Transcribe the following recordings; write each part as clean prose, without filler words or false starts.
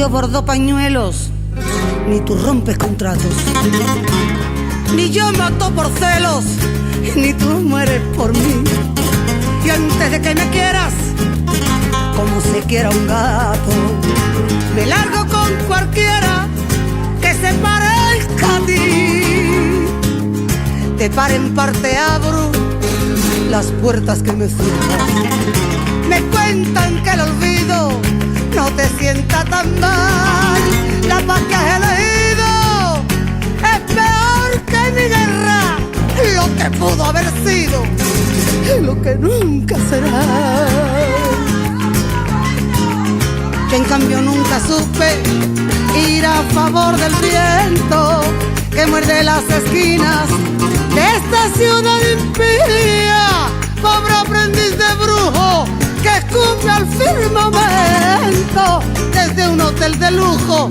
yo bordo pañuelos, ni tú rompes contratos. Ni yo mato por celos, ni tú mueres por mí. Y antes de que me quieras, como se quiera un gato, me largo con cualquiera que se parezca a ti. De par en parte abro las puertas que me cierras. Me cuentan que el olvido no te sienta tan mal. La paz que has elegido es peor que mi guerra. Lo que pudo haber sido, lo que nunca será. Que en cambio nunca supe ir a favor del viento que muerde las esquinas de esta ciudad impía. Pobre aprendiz de brujo que escupe al firmamento desde un hotel de lujo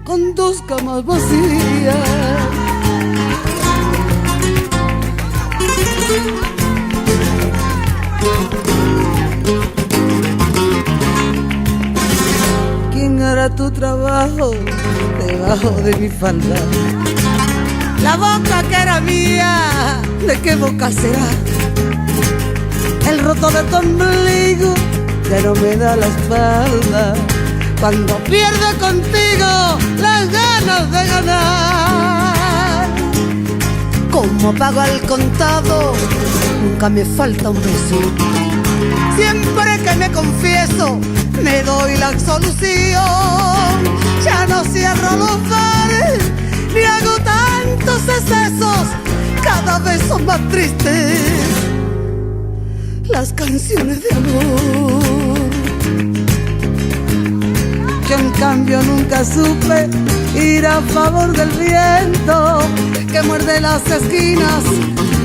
con dos camas vacías. ¿Quién hará tu trabajo debajo de mi falda? La boca que era mía, ¿de qué boca será? El roto de tu ombligo ya no me da la espalda cuando pierdo contigo las ganas de ganar. Como pago al contado, nunca me falta un beso. Siempre que me confieso, me doy la absolución. Ya no cierro los bares, ni hago tantos excesos. Cada vez son más tristes las canciones de amor. Yo en cambio nunca supe ir a favor del viento que muerde las esquinas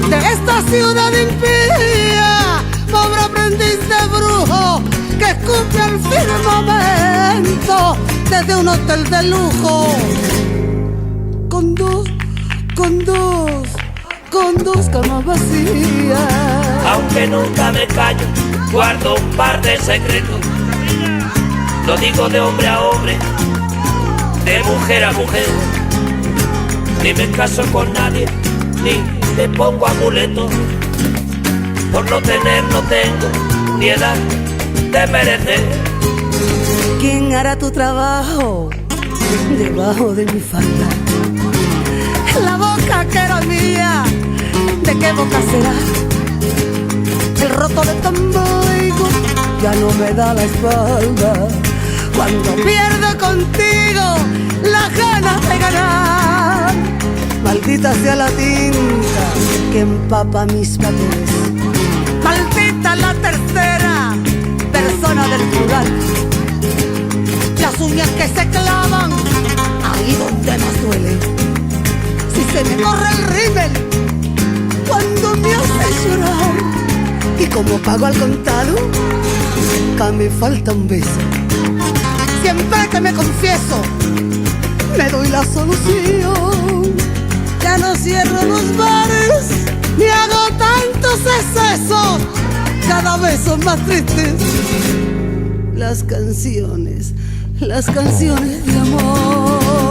de esta ciudad impía. Pobre aprendiz de brujo que escupe al firmamento desde un hotel de lujo con dos camas vacías. Aunque nunca me callo, guardo un par de secretos. Lo digo de hombre a hombre, de mujer a mujer. Ni me caso con nadie, ni le pongo amuletos. Por no tener no tengo ni edad de merecer. ¿Quién hará tu trabajo debajo de mi falda? La boca que era mía, ¿de qué boca será? El roto de tu ombligo ya no me da la espalda cuando pierdo contigo las ganas de ganar. Maldita sea la tinta que empapa mis papeles. Maldita la tercera persona del plural. Las uñas que se clavan ahí donde más duele. Si se me corre el rímel cuando me hace llorar. Y como pago al contado, nunca me falta un beso. Siempre que me confieso, me doy la solución. Ya no cierro los bares, ni hago tantos excesos. Cada vez son más tristes las canciones de amor.